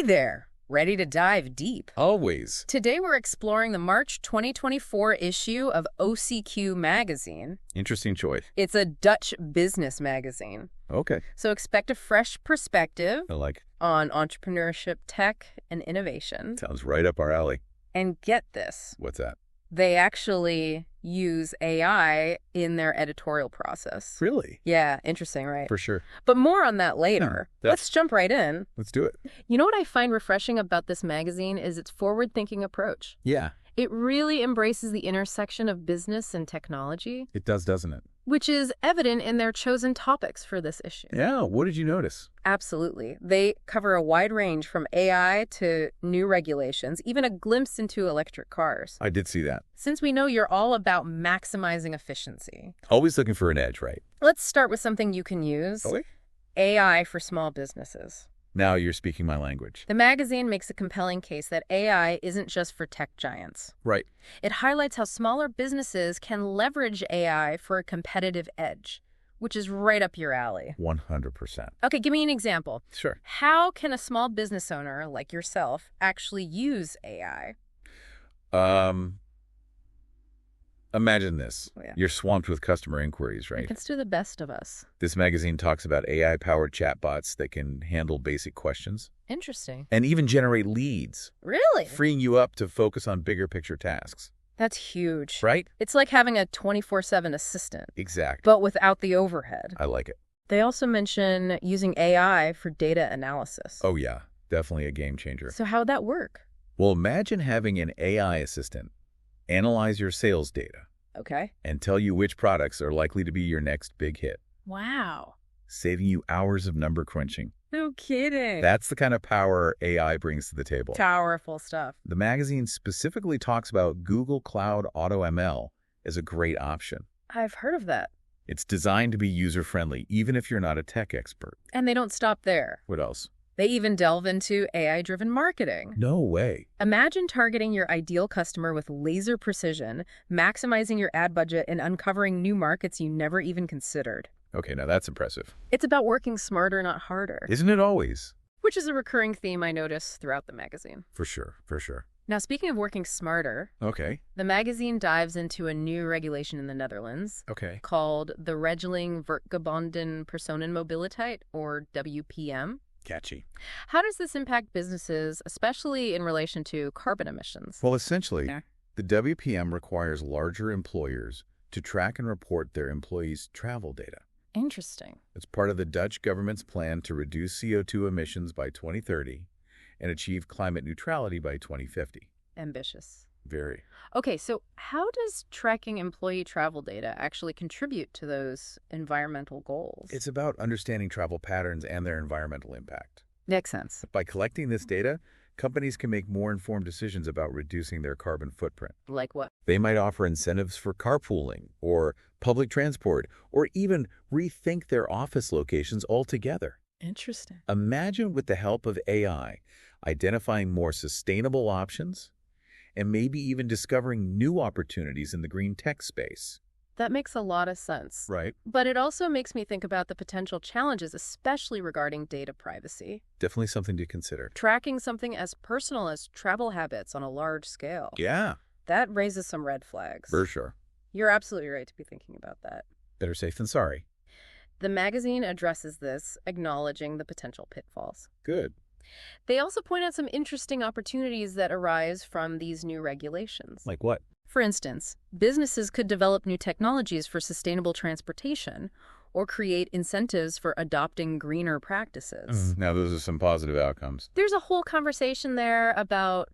there, ready to dive deep. Always. Today we're exploring the March 2024 issue of OCQ magazine. Interesting choice. It's a Dutch business magazine. Okay. So expect a fresh perspective I like it. on entrepreneurship, tech, and innovation. Sounds right up our alley. And get this, What's that? they actually use AI in their editorial process. Really? Yeah, interesting, right? For sure. But more on that later. Yeah, Let's jump right in. Let's do it. You know what I find refreshing about this magazine is its forward-thinking approach. Yeah. It really embraces the intersection of business and technology, It does, doesn't it? which is evident in their chosen topics for this issue. Yeah. What did you notice? Absolutely. They cover a wide range from AI to new regulations, even a glimpse into electric cars. I did see that. Since we know you're all about maximizing efficiency, Always looking for an edge, right? let's start with something you can use. Okay. AI for small businesses. Now you're speaking my language. The magazine makes a compelling case that AI isn't just for tech giants. Right. It highlights how smaller businesses can leverage AI for a competitive edge, which is right up your alley. 100%. Okay, give me an example. Sure. How can a small business owner like yourself actually use AI? Imagine this. Oh, yeah. You're swamped with customer inquiries, right? It's to the best of us. This magazine talks about AI-powered chatbots that can handle basic questions Interesting. and even generate leads, Really? freeing you up to focus on bigger picture tasks. That's huge. Right? It's like having a 24/7 assistant, Exactly. but without the overhead. I like it. They also mention using AI for data analysis. Oh, yeah. Definitely a game changer. So how'd that work? Well, imagine having an AI assistant analyze your sales data Okay. and tell you which products are likely to be your next big hit, Wow. saving you hours of number crunching. No kidding. That's the kind of power AI brings to the table. Powerful stuff. The magazine specifically talks about Google Cloud Auto ML as a great option. I've heard of that. It's designed to be user-friendly, even if you're not a tech expert. And they don't stop there. What else? They even delve into AI-driven marketing. No way. Imagine targeting your ideal customer with laser precision, maximizing your ad budget, and uncovering new markets you never even considered. Okay, now that's impressive. It's about working smarter, not harder, Isn't it always? which is a recurring theme I notice throughout the magazine. For sure, for sure. Now, speaking of working smarter, Okay. the magazine dives into a new regulation in the Netherlands Okay. called the Regeling Vertgebonden Personenmobiliteit, or WPM. Catchy. How does this impact businesses, especially in relation to carbon emissions? Well, essentially, Yeah. the WPM requires larger employers to track and report their employees' travel data. Interesting. It's part of the Dutch government's plan to reduce CO2 emissions by 2030 and achieve climate neutrality by 2050. Ambitious. Very. Okay, so how does tracking employee travel data actually contribute to those environmental goals? It's about understanding travel patterns and their environmental impact. Makes sense. By collecting this data, companies can make more informed decisions about reducing their carbon footprint. Like what? They might offer incentives for carpooling or public transport, or even rethink their office locations altogether. Interesting. Imagine, with the help of AI, identifying more sustainable options and maybe even discovering new opportunities in the green tech space. That makes a lot of sense. Right. But it also makes me think about the potential challenges, especially regarding data privacy. Definitely something to consider. Tracking something as personal as travel habits on a large scale. Yeah, That raises some red flags. for sure. You're absolutely right to be thinking about that. Better safe than sorry. The magazine addresses this, acknowledging the potential pitfalls. Good. They also point out some interesting opportunities that arise from these new regulations. Like what? For instance, businesses could develop new technologies for sustainable transportation or create incentives for adopting greener practices. Now, those are some positive outcomes. There's a whole conversation there about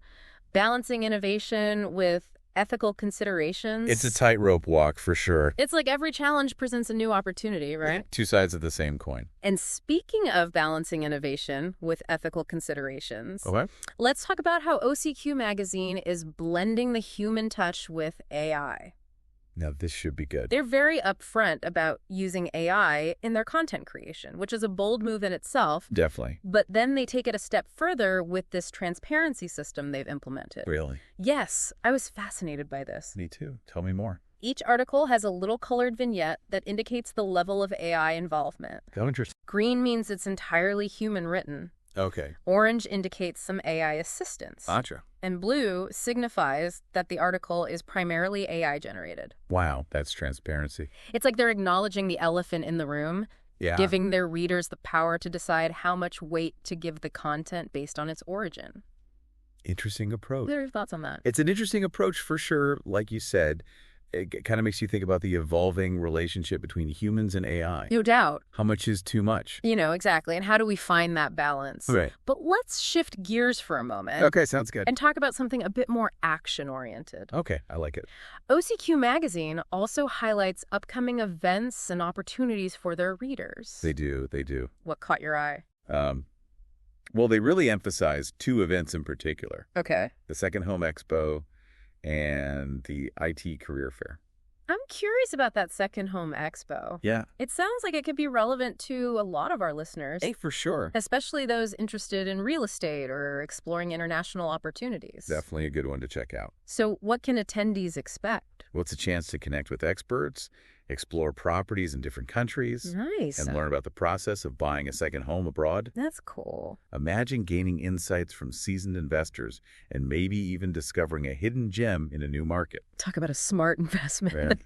balancing innovation with ethical considerations. It's a tightrope walk, for sure. It's like every challenge presents a new opportunity, right? Two sides of the same coin. And speaking of balancing innovation with ethical considerations, Okay. let's talk about how OCQ magazine is blending the human touch with AI. Now, this should be good. They're very upfront about using AI in their content creation, which is a bold move in itself. Definitely. But then they take it a step further with this transparency system they've implemented. Really? Yes, I was fascinated by this. Me too. Tell me more. Each article has a little colored vignette that indicates the level of AI involvement. How interesting. Green means it's entirely human written. Okay. Orange indicates some AI assistance. Gotcha. And blue signifies that the article is primarily AI generated. Wow, that's transparency. It's like they're acknowledging the elephant in the room, Yeah. giving their readers the power to decide how much weight to give the content based on its origin. Interesting approach. What are your thoughts on that? It's an interesting approach for sure, like you said. It kind of makes you think about the evolving relationship between humans and AI. No doubt. How much is too much? Exactly. And how do we find that balance? Right. But let's shift gears for a moment. Okay, sounds good. And talk about something a bit more action-oriented. Okay, I like it. OCQ Magazine also highlights upcoming events and opportunities for their readers. They do. What caught your eye? Well, they really emphasize two events in particular. Okay. The Second Home Expo and the IT Career Fair. I'm curious about that Second Home Expo. Yeah. It sounds like it could be relevant to a lot of our listeners. Hey, for sure. Especially those interested in real estate or exploring international opportunities. Definitely a good one to check out. So what can attendees expect? Well, it's a chance to connect with experts, explore properties in different countries, Nice. and learn about the process of buying a second home abroad. That's cool. Imagine gaining insights from seasoned investors and maybe even discovering a hidden gem in a new market. Talk about a smart investment.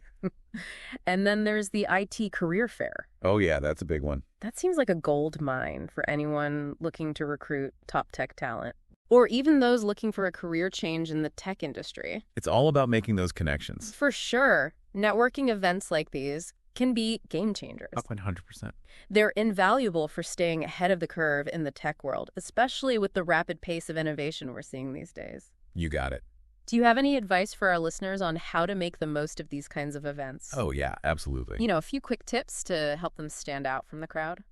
And then there's the IT Career Fair. Oh, yeah, that's a big one. That seems like a gold mine for anyone looking to recruit top tech talent, or even those looking for a career change in the tech industry. It's all about making those connections. For sure, networking events like these can be game changers. 100%. They're invaluable for staying ahead of the curve in the tech world, especially with the rapid pace of innovation we're seeing these days. You got it. Do you have any advice for our listeners on how to make the most of these kinds of events? Oh, yeah, absolutely. A few quick tips to help them stand out from the crowd?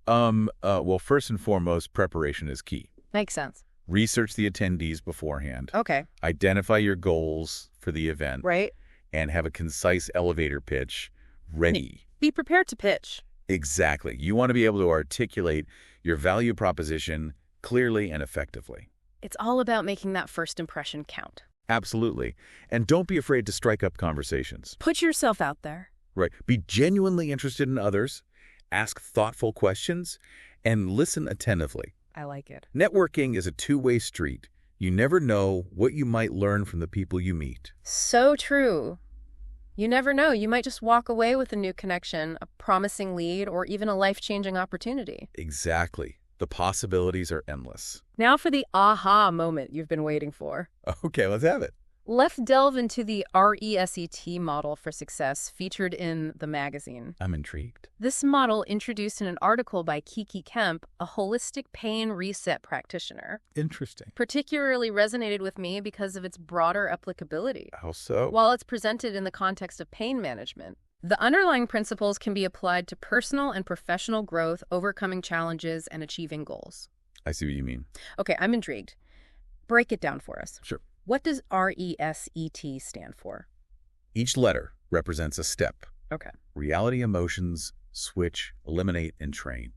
Well, first and foremost, preparation is key. Makes sense. Research the attendees beforehand. Okay. Identify your goals for the event. Right. And have a concise elevator pitch ready. Be prepared to pitch. Exactly. You want to be able to articulate your value proposition clearly and effectively. It's all about making that first impression count. Absolutely. And don't be afraid to strike up conversations. Put yourself out there. Right. Be genuinely interested in others, ask thoughtful questions, and listen attentively. I like it. Networking is a two-way street. You never know what you might learn from the people you meet. So true. You never know. You might just walk away with a new connection, a promising lead, or even a life-changing opportunity. Exactly. The possibilities are endless. Now for the aha moment you've been waiting for. Okay, let's have it. Let's delve into the RESET model for success featured in the magazine. I'm intrigued. This model, introduced in an article by Kiki Kemp, a holistic pain reset practitioner, Interesting. particularly resonated with me because of its broader applicability. How so? While it's presented in the context of pain management, the underlying principles can be applied to personal and professional growth, overcoming challenges, and achieving goals. I see what you mean. Okay, I'm intrigued. Break it down for us. Sure. What does RESET stand for? Each letter represents a step. Okay. Reality, emotions, switch, eliminate, and train.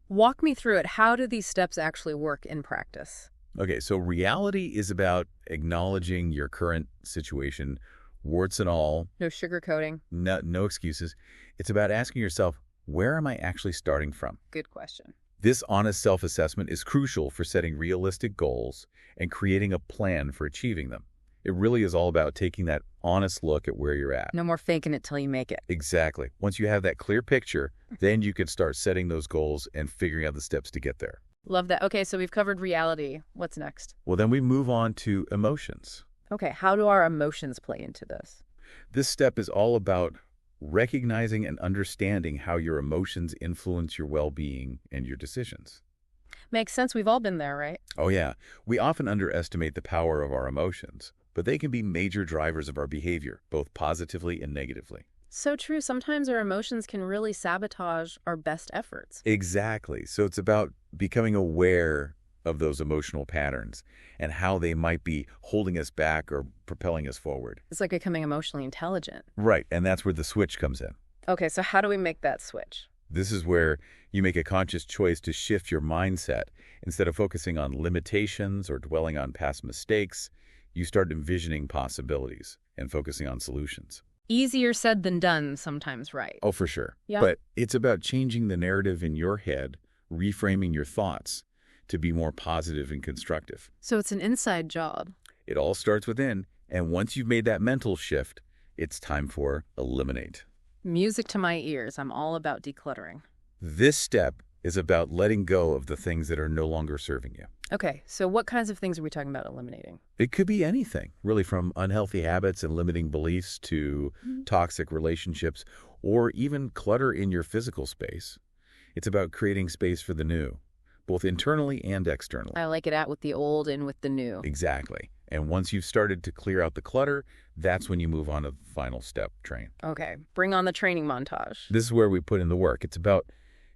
Walk me through it. How do these steps actually work in practice? Okay, so reality is about acknowledging your current situation, warts and all, No sugarcoating. no excuses. It's about asking yourself, where am I actually starting from? Good question. This honest self-assessment is crucial for setting realistic goals and creating a plan for achieving them. It really is all about taking that honest look at where you're at. No more faking it till you make it. Exactly. Once you have that clear picture, then you can start setting those goals and figuring out the steps to get there. Love that. Okay, so we've covered reality. What's next? Well, then we move on to emotions. Okay, how do our emotions play into this? This step is all about recognizing and understanding how your emotions influence your well-being and your decisions. Makes sense. We've all been there, right? Oh yeah, we often underestimate the power of our emotions, but they can be major drivers of our behavior, both positively and negatively. So true. Sometimes our emotions can really sabotage our best efforts. Exactly. So it's about becoming aware of those emotional patterns and how they might be holding us back or propelling us forward. It's like becoming emotionally intelligent. Right, and that's where the switch comes in. Okay, so how do we make that switch? This is where you make a conscious choice to shift your mindset. Instead of focusing on limitations or dwelling on past mistakes, you start envisioning possibilities and focusing on solutions. Easier said than done sometimes, right? Oh, for sure. Yeah. But it's about changing the narrative in your head, reframing your thoughts, to be more positive and constructive. So it's an inside job. It all starts within, and once you've made that mental shift, it's time for eliminate. Music to my ears. I'm all about decluttering. This step is about letting go of the things that are no longer serving you. Okay, so what kinds of things are we talking about eliminating? It could be anything, really, from unhealthy habits and limiting beliefs to toxic relationships, or even clutter in your physical space. It's about creating space for the new, both internally and externally. I like it out with the old and with the new. Exactly. And once you've started to clear out the clutter, that's when you move on to the final step, train. Okay, bring on the training montage. This is where we put in the work. It's about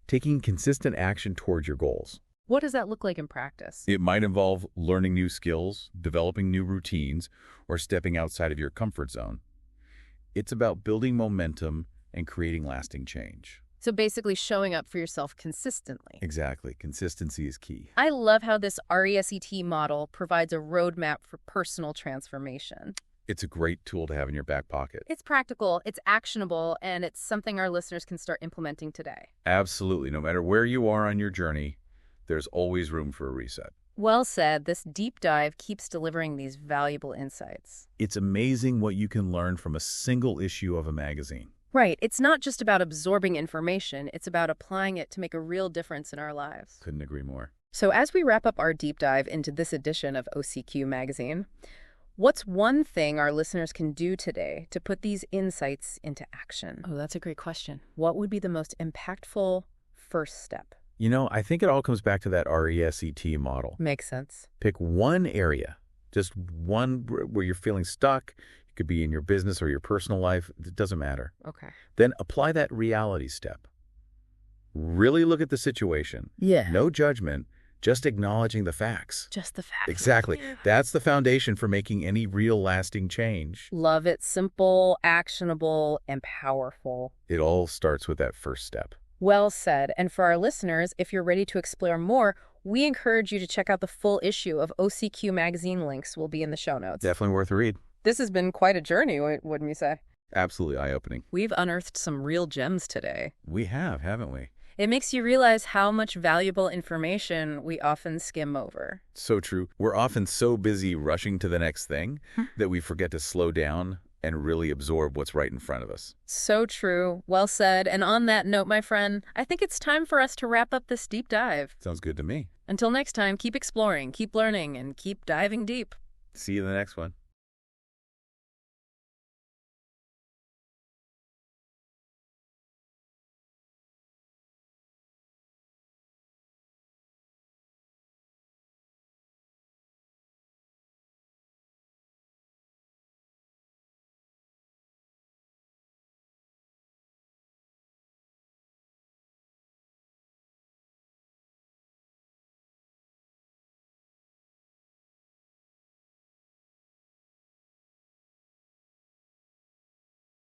taking consistent action towards your goals. What does that look like in practice? It might involve learning new skills, developing new routines, or stepping outside of your comfort zone. It's about building momentum and creating lasting change. So basically showing up for yourself consistently. Exactly. Consistency is key. I love how this RESET model provides a roadmap for personal transformation. It's a great tool to have in your back pocket. It's practical, it's actionable, and it's something our listeners can start implementing today. Absolutely. No matter where you are on your journey, there's always room for a reset. Well said. This deep dive keeps delivering these valuable insights. It's amazing what you can learn from a single issue of a magazine. Right. It's not just about absorbing information. It's about applying it to make a real difference in our lives. Couldn't agree more. So as we wrap up our deep dive into this edition of OCQ Magazine, what's one thing our listeners can do today to put these insights into action? Oh, that's a great question. What would be the most impactful first step? You know, I think it all comes back to that RESET model. Makes sense. Pick one area, just one where you're feeling stuck. It could be in your business or your personal life. It doesn't matter. Okay. Then apply that reality step. Really look at the situation. Yeah. No judgment, just acknowledging the facts. Just the facts. Exactly. That's the foundation for making any real lasting change. Love it. Simple, actionable, and powerful. It all starts with that first step. Well said. And for our listeners, if you're ready to explore more, we encourage you to check out the full issue of OCQ Magazine. Links will be in the show notes. Definitely worth a read. This has been quite a journey, wouldn't you say? Absolutely eye-opening. We've unearthed some real gems today. We have, haven't we? It makes you realize how much valuable information we often skim over. So true. We're often so busy rushing to the next thing that we forget to slow down and really absorb what's right in front of us. So true. Well said. And on that note, my friend, I think it's time for us to wrap up this deep dive. Sounds good to me. Until next time, keep exploring, keep learning, and keep diving deep. See you in the next one.